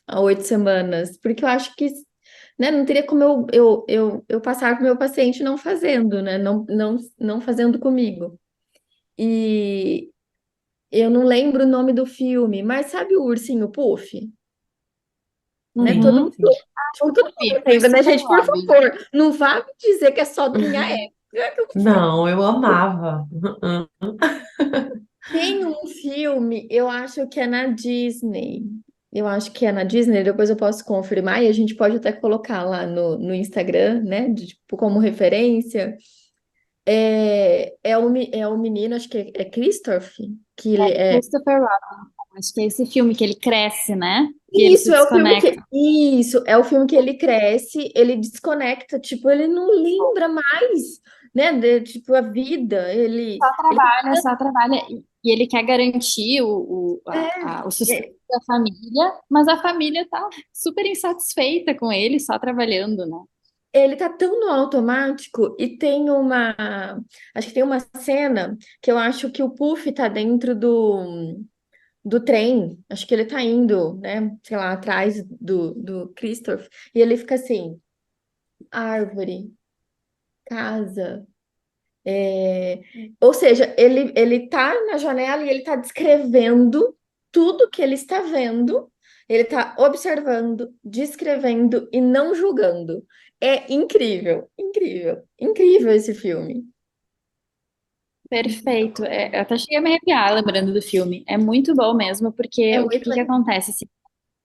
há 8 semanas, porque eu acho que, né, não teria como eu passar para o meu paciente não fazendo, né? Não fazendo comigo. E eu não lembro o nome do filme, mas sabe o Ursinho Puff? Né? Todo Uhum. mundo, tipo, todo mundo lembra, né, gente? Por favor, não vá me dizer que é só da minha época. Não, eu amava. Tem um filme, eu acho que é na Disney. Eu acho que é na Disney, depois eu posso confirmar e a gente pode até colocar lá no Instagram, né? Tipo, como referência. É o menino, acho que é Christoph, que ele é. Christopher Robin, acho que é esse filme que ele cresce, né? E ele se Isso, é o filme que. desconecta. Isso, é o filme que ele cresce, ele desconecta, tipo, ele não lembra mais, né? Tipo, a vida. Só trabalha, e ele quer garantir o É, sustento da família, mas a família tá super insatisfeita com ele, só trabalhando, né? ele tá tão no automático e tem uma. Acho que tem uma cena que eu acho que o Puff tá dentro do trem. Acho que ele tá indo, né? Sei lá, atrás do Christoph. E ele fica assim: árvore, casa. é, Ou seja, ele tá na janela e ele tá descrevendo tudo que ele está vendo. Ele tá observando, descrevendo e não julgando. É incrível, incrível, incrível esse filme. Perfeito. Eu até cheguei a me arrepiar lembrando do filme. É muito bom mesmo, É porque o muito que que legal. acontece? Assim,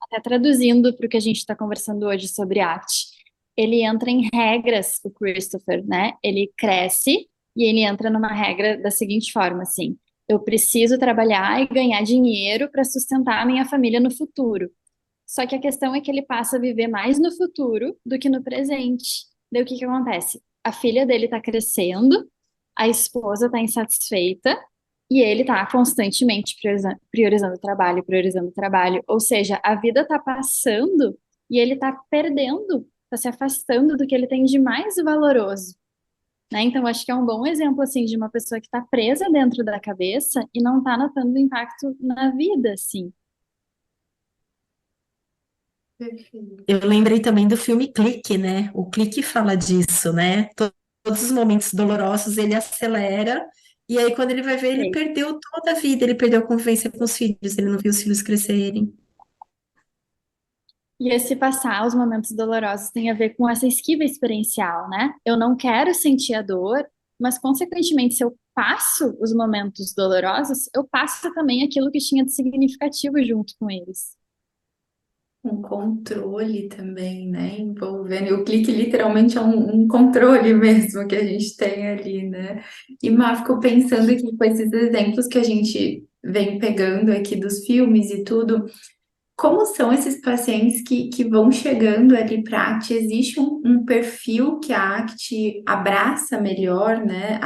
até traduzindo para o que a gente está conversando hoje sobre arte, ele entra em regras, o Christopher, né? Ele cresce e ele entra numa regra da seguinte forma, assim: eu preciso trabalhar e ganhar dinheiro para sustentar a minha família no futuro. Só que a questão é que ele passa a viver mais no futuro do que no presente. Daí o que que acontece? A filha dele está crescendo, a esposa está insatisfeita e ele está constantemente priorizando o trabalho. Ou seja, a vida está passando e ele está perdendo, está se afastando do que ele tem de mais valoroso. Né? Então, acho que é um bom exemplo assim de uma pessoa que está presa dentro da cabeça e não está notando o impacto na vida, assim. Perfeito. Eu lembrei também do filme Clique, né? O Clique fala disso, né? Todos os momentos dolorosos ele acelera, e aí quando ele vai ver, ele perdeu toda a vida, ele perdeu a convivência com os filhos, ele não viu os filhos crescerem. E esse passar os momentos dolorosos tem a ver com essa esquiva experiencial, né? Eu não quero sentir a dor, mas consequentemente, se eu passo os momentos dolorosos, eu passo também aquilo que tinha de significativo junto com eles. Um controle também, né? Envolvendo. E o clique literalmente é um controle mesmo que a gente tem ali, né? E Má, ficou pensando aqui com esses exemplos que a gente vem pegando aqui dos filmes e tudo. Como são esses pacientes que vão chegando ali para a ACT? Existe um perfil que a ACT abraça melhor, né?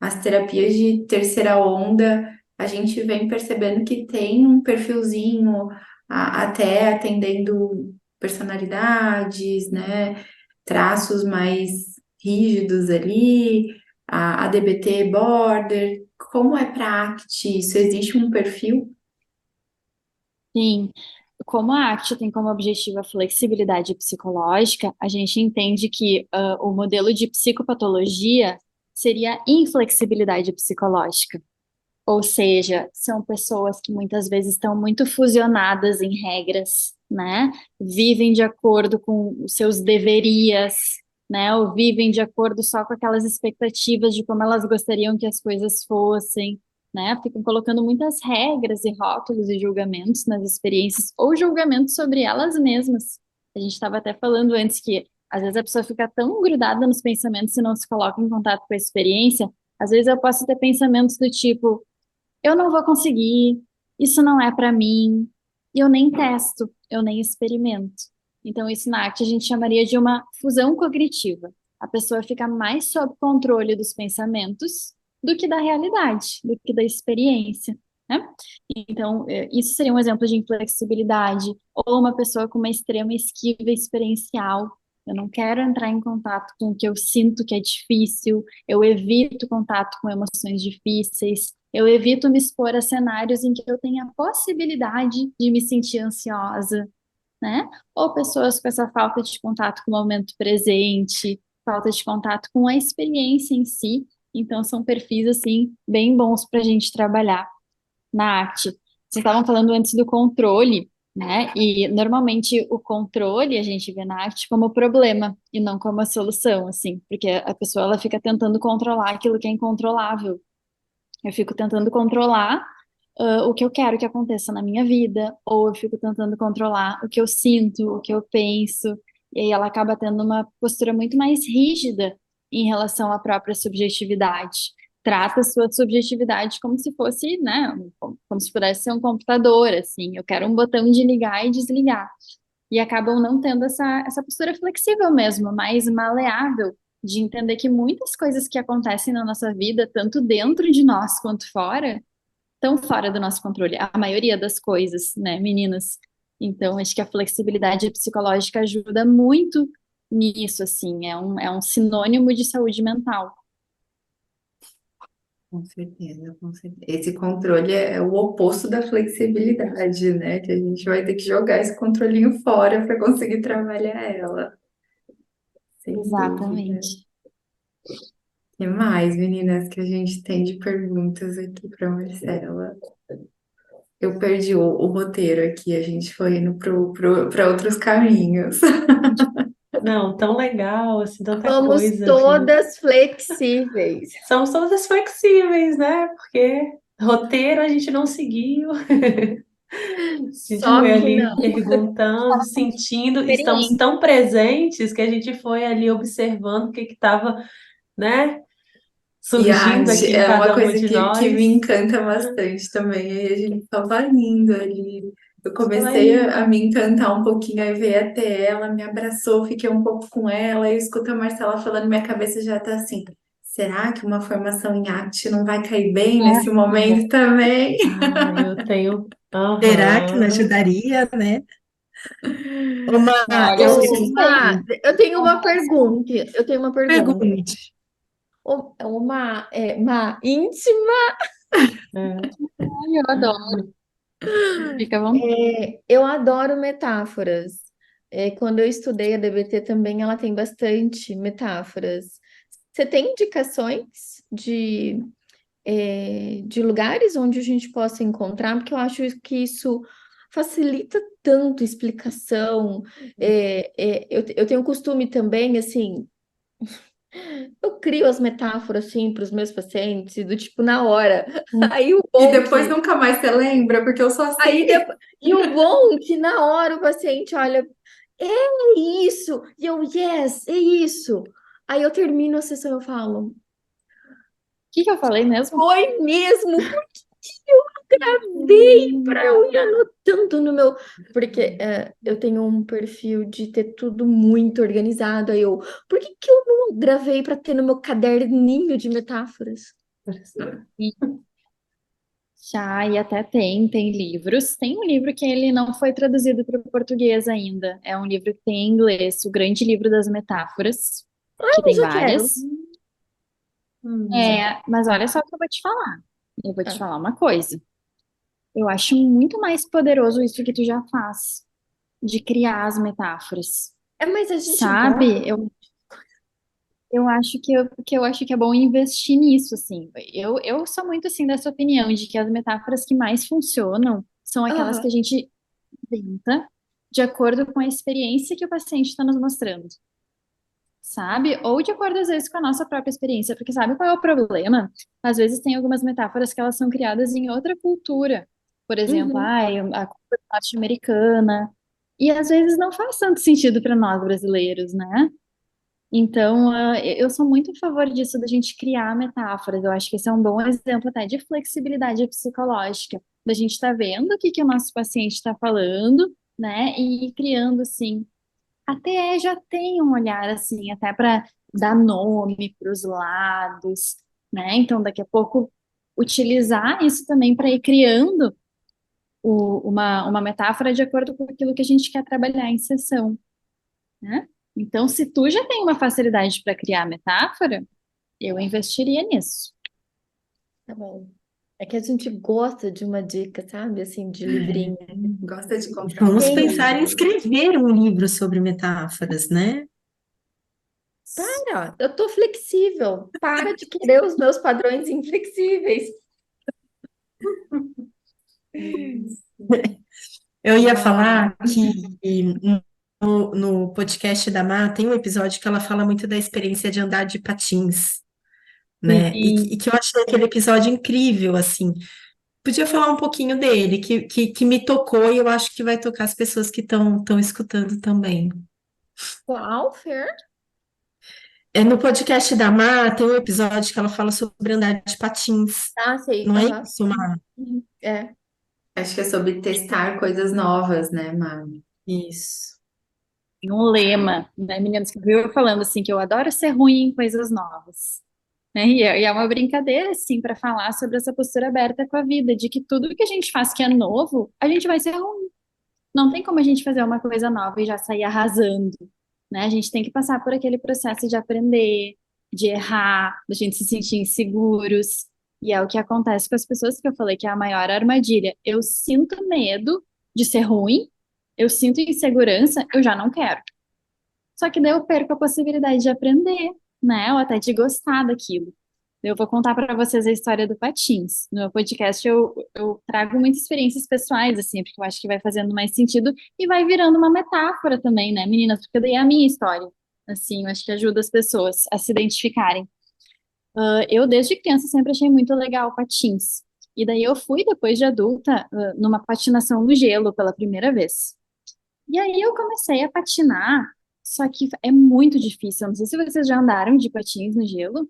As terapias de terceira onda, a gente vem percebendo que tem um perfilzinho, até atendendo personalidades, né? Traços mais rígidos ali, a DBT border. Como é para a ACT isso? Existe um perfil? Sim, como a ACT tem como objetivo a flexibilidade psicológica, a gente entende que o modelo de psicopatologia seria inflexibilidade psicológica. Ou seja, são pessoas que muitas vezes estão muito fusionadas em regras, né? Vivem de acordo com os seus deverias, né? Ou vivem de acordo só com aquelas expectativas de como elas gostariam que as coisas fossem, né? Ficam colocando muitas regras e rótulos e julgamentos nas experiências, ou julgamentos sobre elas mesmas. A gente estava até falando antes que às vezes a pessoa fica tão grudada nos pensamentos e não se coloca em contato com a experiência. Às vezes eu posso ter pensamentos do tipo eu não vou conseguir, isso não é para mim, e eu nem testo, eu nem experimento. Então, isso na arte a gente chamaria de uma fusão cognitiva. A pessoa fica mais sob controle dos pensamentos do que da realidade, do que da experiência, né? Então, isso seria um exemplo de inflexibilidade, ou uma pessoa com uma extrema esquiva experiencial. Eu não quero entrar em contato com o que eu sinto que é difícil, eu evito contato com emoções difíceis, eu evito me expor a cenários em que eu tenha a possibilidade de me sentir ansiosa, né? Ou pessoas com essa falta de contato com o momento presente, falta de contato com a experiência em si. Então, são perfis, assim, bem bons para a gente trabalhar na arte. Vocês estavam falando antes do controle, né? E normalmente o controle a gente vê na arte como problema e não como a solução, assim, porque a pessoa ela fica tentando controlar aquilo que é incontrolável. Eu fico tentando controlar o que eu quero que aconteça na minha vida, ou eu fico tentando controlar o que eu sinto, o que eu penso, e aí ela acaba tendo uma postura muito mais rígida em relação à própria subjetividade. Trata a sua subjetividade como se fosse, né, como se pudesse ser um computador, assim, eu quero um botão de ligar e desligar. E acabam não tendo essa postura flexível mesmo, mais maleável, de entender que muitas coisas que acontecem na nossa vida, tanto dentro de nós quanto fora, estão fora do nosso controle. A maioria das coisas, né, meninas? Então, acho que a flexibilidade psicológica ajuda muito nisso, assim, é um sinônimo de saúde mental. Com certeza, com certeza. Esse controle é o oposto da flexibilidade, né? Que a gente vai ter que jogar esse controlinho fora para conseguir trabalhar ela. Sem dúvida. Exatamente. O que mais, meninas, que a gente tem de perguntas aqui para Marcela? Eu perdi o roteiro aqui, a gente foi indo para outros caminhos. Não, tão legal, assim, tanta Somos coisa, assim. todas flexíveis. Somos todas flexíveis, né? Porque roteiro a gente não seguiu. A gente Só foi que ali não. perguntando, sentindo, estamos Experiência. tão presentes que a gente foi ali observando o que estava, né, E a surgindo arte aqui em é uma cada uma coisa de que me nós. encanta bastante também. Aí a gente tava indo ali. Eu Ela comecei é a me encantar um pouquinho, aí veio até ela, me abraçou, fiquei um pouco com ela, e eu escuto a Marcela falando, minha cabeça já tá assim. Será que uma formação em arte não vai cair bem nesse momento também? eu tenho. Será que não Aham. ajudaria, né? Uma, Olha, eu, eu eu suspeito. Eu tenho uma pergunta. Eu tenho uma pergunta. pergunte. Uma íntima. É. Ai, eu adoro. Fica à vontade. Eu adoro metáforas. Quando eu estudei a DBT também, ela tem bastante metáforas. Você tem indicações de lugares onde a gente possa encontrar? Porque eu acho que isso facilita tanto a explicação. Eu tenho costume também, assim, eu crio as metáforas assim para os meus pacientes, do tipo na hora. Aí o E bom depois que nunca mais você lembra, porque eu só Aí sei. e o bom que na hora o paciente olha, é isso, e eu, yes, é isso. Aí eu termino a sessão e eu falo, O que que eu falei mesmo? foi mesmo, por que eu gravei para eu ir anotando no meu. Porque eu tenho um perfil de ter tudo muito organizado. Aí eu, por que eu não gravei para ter no meu caderninho de metáforas? Já, e até tem livros. Tem um livro que ele não foi traduzido para o português ainda. É um livro que tem em inglês, O Grande Livro das Metáforas, que Mas tem eu quero. várias. Mas olha só o que eu vou te falar. Eu vou te Ah, falar uma coisa. Eu acho muito mais poderoso isso que tu já faz, de criar as metáforas. mas a gente gosta. Sabe? eu acho que é bom investir nisso, assim. Eu sou muito, assim, dessa opinião de que as metáforas que mais funcionam são aquelas que a Aham. gente inventa de acordo com a experiência que o paciente está nos mostrando, sabe? Ou de acordo, às vezes, com a nossa própria experiência, porque sabe qual é o problema? Às vezes tem algumas metáforas que elas são criadas em outra cultura. Por exemplo, Uhum. ai, a cultura norte-americana. E às vezes não faz tanto sentido para nós brasileiros, né? Então, eu sou muito a favor disso, da gente criar metáforas. Eu acho que esse é um bom exemplo até de flexibilidade psicológica, da gente estar vendo o que que o nosso paciente está falando, né, e ir criando, assim, até já tem um olhar, assim, até para dar nome para os lados, né, então daqui a pouco utilizar isso também para ir criando uma metáfora de acordo com aquilo que a gente quer trabalhar em sessão, né? Então, se tu já tem uma facilidade para criar metáfora, eu investiria nisso. Tá bom. É que a gente gosta de uma dica, sabe? Assim, de livrinho. Gosta de comprar um Vamos livro. pensar em escrever um livro sobre metáforas, né? Para, eu tô flexível. Para de querer os meus padrões inflexíveis. Eu ia Ah, falar que no podcast da Má tem um episódio que ela fala muito da experiência de andar de patins, né? E Sim. que eu achei aquele episódio incrível, assim. Podia falar um pouquinho dele, que me tocou e eu acho que vai tocar as pessoas que estão escutando também. Qual, Fer? É, no podcast da Má tem um episódio que ela fala sobre andar de patins. Ah, sei. Não é Aham. isso, Má? Uhum. É. acho que é sobre testar coisas novas, né, Mari? Isso. Tem um lema, né, meninas, que eu falando assim, que eu adoro ser ruim em coisas novas. Né? E é uma brincadeira, assim, para falar sobre essa postura aberta com a vida, de que tudo que a gente faz que é novo, a gente vai ser ruim. Não tem como a gente fazer uma coisa nova e já sair arrasando, né? A gente tem que passar por aquele processo de aprender, de errar, da gente se sentir inseguros. E é o que acontece com as pessoas que eu falei que é a maior armadilha. Eu sinto medo de ser ruim, eu sinto insegurança, eu já não quero. Só que daí eu perco a possibilidade de aprender, né? Ou até de gostar daquilo. Eu vou contar para vocês a história do patins. No meu podcast eu trago muitas experiências pessoais, assim, porque eu acho que vai fazendo mais sentido e vai virando uma metáfora também, né, meninas? Porque daí é a minha história. Assim, eu acho que ajuda as pessoas a se identificarem. Eu, desde criança, sempre achei muito legal patins. E daí eu fui, depois de adulta, numa patinação no gelo pela primeira vez. E aí eu comecei a patinar, só que é muito difícil. Eu não sei se vocês já andaram de patins no gelo.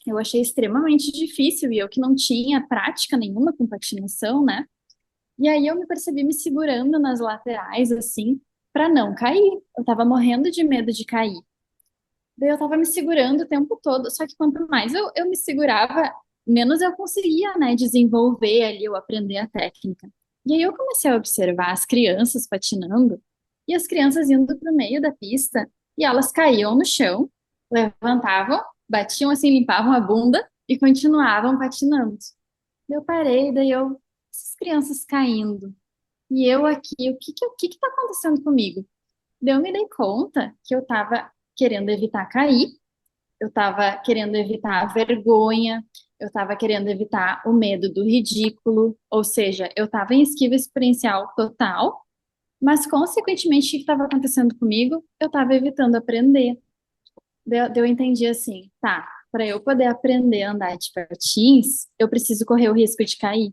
Eu achei extremamente difícil e eu que não tinha prática nenhuma com patinação, né? E aí eu me percebi me segurando nas laterais, assim, para não cair. Eu tava morrendo de medo de cair. Daí eu tava me segurando o tempo todo, só que quanto mais eu me segurava, menos eu conseguia, né, desenvolver ali, ou aprender a técnica. E aí eu comecei a observar as crianças patinando, e as crianças indo pro meio da pista, e elas caíam no chão, levantavam, batiam assim, limpavam a bunda, e continuavam patinando. Daí eu parei, essas crianças caindo, e eu aqui, o que que tá acontecendo comigo? Daí eu me dei conta que eu estava querendo evitar cair, eu estava querendo evitar a vergonha, eu estava querendo evitar o medo do ridículo, ou seja, eu estava em esquiva experiencial total, mas consequentemente o que estava acontecendo comigo? Eu estava evitando aprender. Daí eu entendi assim, tá, para eu poder aprender a andar de patins, eu preciso correr o risco de cair.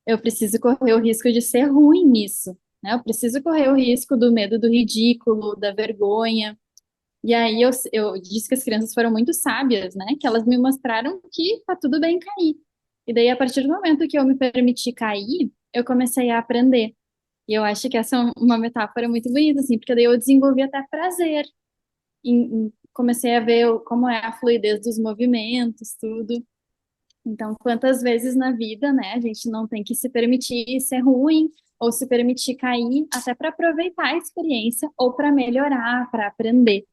Eu preciso correr o risco de ser ruim nisso, né? Eu preciso correr o risco do medo do ridículo, da vergonha. E aí eu disse que as crianças foram muito sábias, né? Que elas me mostraram que tá tudo bem cair. E daí, a partir do momento que eu me permiti cair, eu comecei a aprender. E eu acho que essa é uma metáfora muito bonita, assim, porque daí eu desenvolvi até prazer. Comecei a ver como é a fluidez dos movimentos, tudo. Então, quantas vezes na vida, né, a gente não tem que se permitir ser ruim ou se permitir cair, até para aproveitar a experiência ou para melhorar, para aprender.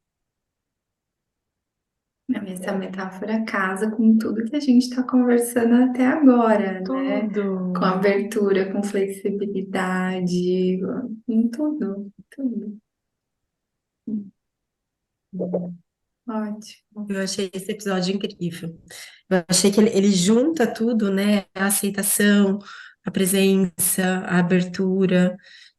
Essa metáfora casa com tudo que a gente está conversando até agora, né? Com Tudo. abertura, com flexibilidade, com tudo, tudo. Ótimo. Eu achei esse episódio incrível. Eu achei que ele junta tudo, né? A aceitação, a presença, a abertura,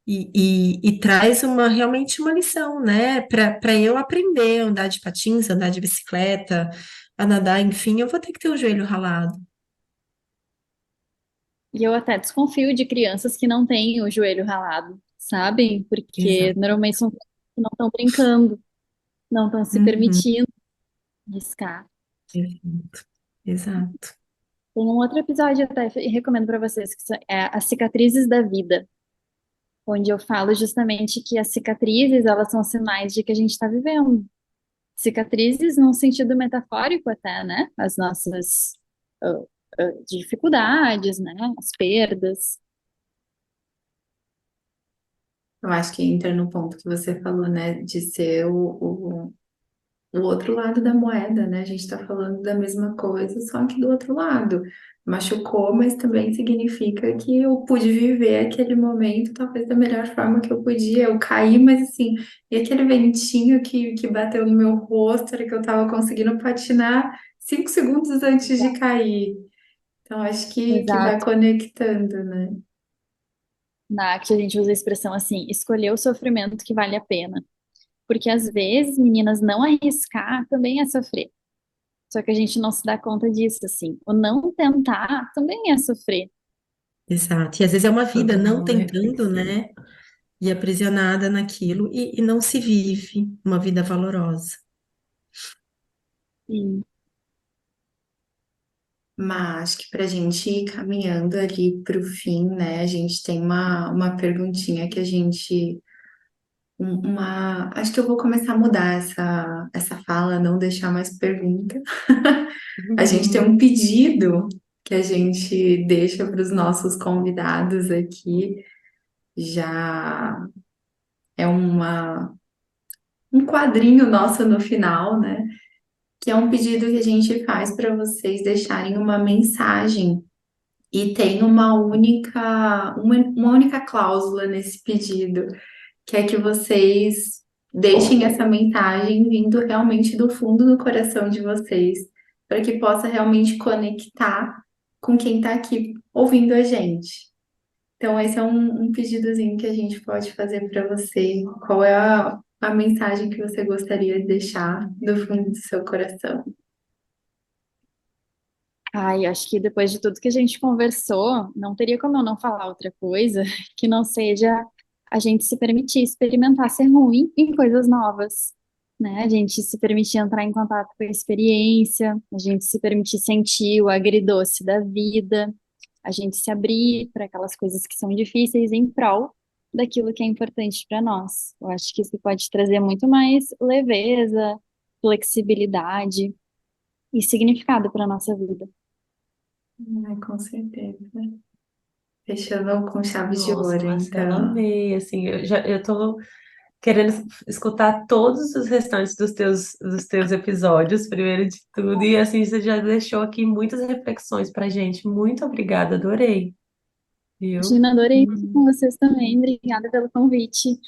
e traz realmente uma lição, né? Para eu aprender a andar de patins, andar de bicicleta, a nadar, enfim, eu vou ter que ter o joelho ralado. E eu até desconfio de crianças que não têm o joelho ralado, sabem? Porque Exato. normalmente são crianças que não estão brincando, não estão se Uhum, permitindo riscar. exato. Exato. Tem um outro episódio até e recomendo para vocês, é As Cicatrizes da Vida, onde eu falo justamente que as cicatrizes, elas são sinais de que a gente está vivendo. Cicatrizes num sentido metafórico até, né? As nossas ah, dificuldades, né? As perdas. Eu acho que entra no ponto que você falou, né, de ser o outro lado da moeda, né? A gente está falando da mesma coisa, só que do outro lado. Machucou, mas também significa que eu pude viver aquele momento, talvez da melhor forma que eu podia. Eu caí, mas assim, e aquele ventinho que bateu no meu rosto, era que eu estava conseguindo patinar 5 segundos antes de cair. Então, acho que vai Exato. conectando, né? Na arte a gente usa a expressão assim, escolher o sofrimento que vale a pena. Porque às vezes, meninas, não arriscar também é sofrer. Só que a gente não se dá conta disso, assim. O não tentar também é sofrer. Exato. E às vezes é uma vida Toda não uma tentando, reflexão. né? E aprisionada naquilo e não se vive uma vida valorosa. Sim. Mas acho que para a gente ir caminhando ali para o fim, né? A gente tem uma perguntinha que a gente. Acho que eu vou começar a mudar essa fala, não deixar mais pergunta. A gente tem um pedido que a gente deixa para os nossos convidados aqui. Já é um quadrinho nosso no final, né? Que é um pedido que a gente faz para vocês deixarem uma mensagem. E tem uma única cláusula nesse pedido, que é que vocês deixem essa mensagem vindo realmente do fundo do coração de vocês, para que possa realmente conectar com quem está aqui ouvindo a gente. Então, esse é um pedidozinho que a gente pode fazer para você. Qual é a mensagem que você gostaria de deixar do fundo do seu coração? Ai, acho que depois de tudo que a gente conversou, não teria como eu não falar outra coisa que não seja a gente se permitir experimentar ser ruim em coisas novas, né? A gente se permitir entrar em contato com a experiência, a gente se permitir sentir o agridoce da vida, a gente se abrir para aquelas coisas que são difíceis em prol daquilo que é importante para nós. Eu acho que isso pode trazer muito mais leveza, flexibilidade e significado para nossa vida. Ai, com certeza. Fechando com chaves de Nossa, ouro, Marcela, então. amei, assim, eu tô querendo escutar todos os restantes dos teus episódios, primeiro de tudo, e assim, você já deixou aqui muitas reflexões pra gente. Muito obrigada, adorei, viu? Gina, adorei estar com vocês também. Obrigada pelo convite.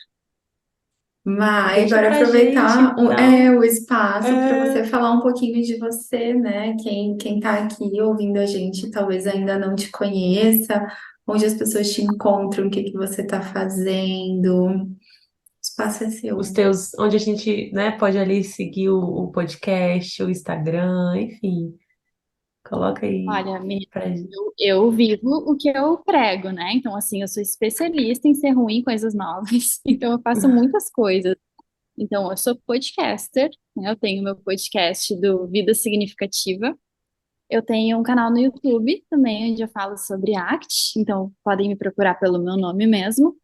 Mas Deixa agora pra gente, aproveitar então, o espaço para é, você falar um pouquinho de você, né? Quem tá aqui ouvindo a gente talvez ainda não te conheça, onde as pessoas te encontram, o que que você está fazendo. O espaço é os seu. teus, onde a gente, né, pode ali seguir o podcast, o Instagram, enfim, coloca aí Olha, menina, pra gente. eu vivo o que eu prego, né? Então, assim, eu sou especialista em ser ruim em coisas novas. Então, eu faço muitas coisas. Então, eu sou podcaster, né? Eu tenho meu podcast do Vida Significativa. Eu tenho um canal no YouTube também, onde eu falo sobre ACT. Então, podem me procurar pelo meu nome mesmo.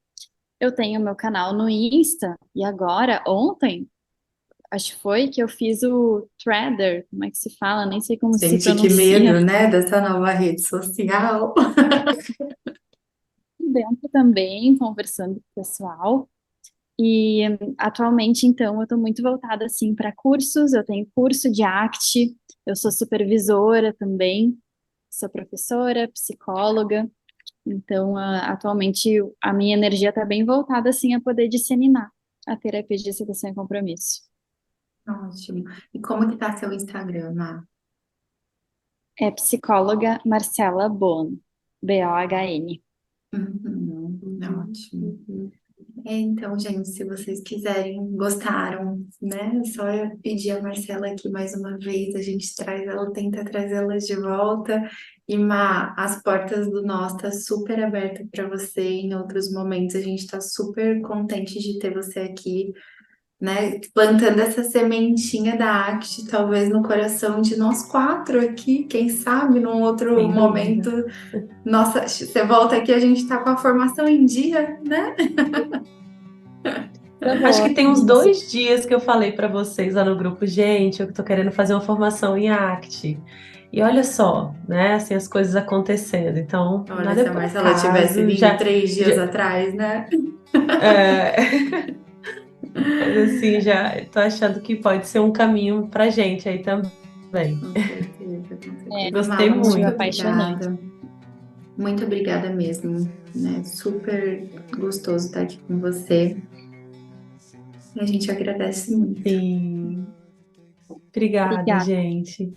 Eu tenho meu canal no Insta. E agora, ontem, acho que foi que eu fiz o Threader, como é que se fala? Nem sei como se Gente, que pronuncia. medo, né? Dessa nova rede social. Dentro também, conversando com o pessoal. E atualmente, então, eu estou muito voltada assim para cursos. Eu tenho curso de ACT, eu sou supervisora também, sou professora, psicóloga. Então, atualmente, a minha energia está bem voltada assim a poder disseminar a terapia de aceitação e compromisso. Ótimo. E como que tá seu Instagram, Má? É psicóloga Marcela Bon, Bohn. Ótimo. Então, gente, se vocês quiserem, gostaram, né? É só eu pedir a Marcela aqui mais uma vez, a gente traz ela, tenta trazê-la de volta. E Má, as portas do Nós tá super aberta para você em outros momentos. A gente tá super contente de ter você aqui, né? Plantando essa sementinha da ACT, talvez no coração de nós quatro aqui, quem sabe, num outro Sem momento. dúvida. Nossa, você volta aqui, a gente tá com a formação em dia, né? Por Acho favor, que tem uns isso. 2 dias que eu falei para vocês lá no grupo, gente, eu tô querendo fazer uma formação em ACT. E olha só, né, assim, as coisas acontecendo. Então, Olha, nada é se a por Marcela tivesse acaso, vindo 3 dias já, atrás, né? é, mas assim, já tô achando que pode ser um caminho pra gente aí também. Com certeza, com É, certeza. Gostei Mala, acho muito muito. apaixonante. obrigada. Muito obrigada mesmo, né? Super gostoso estar aqui com você. E a gente agradece muito. Sim. Obrigada, Obrigada. gente.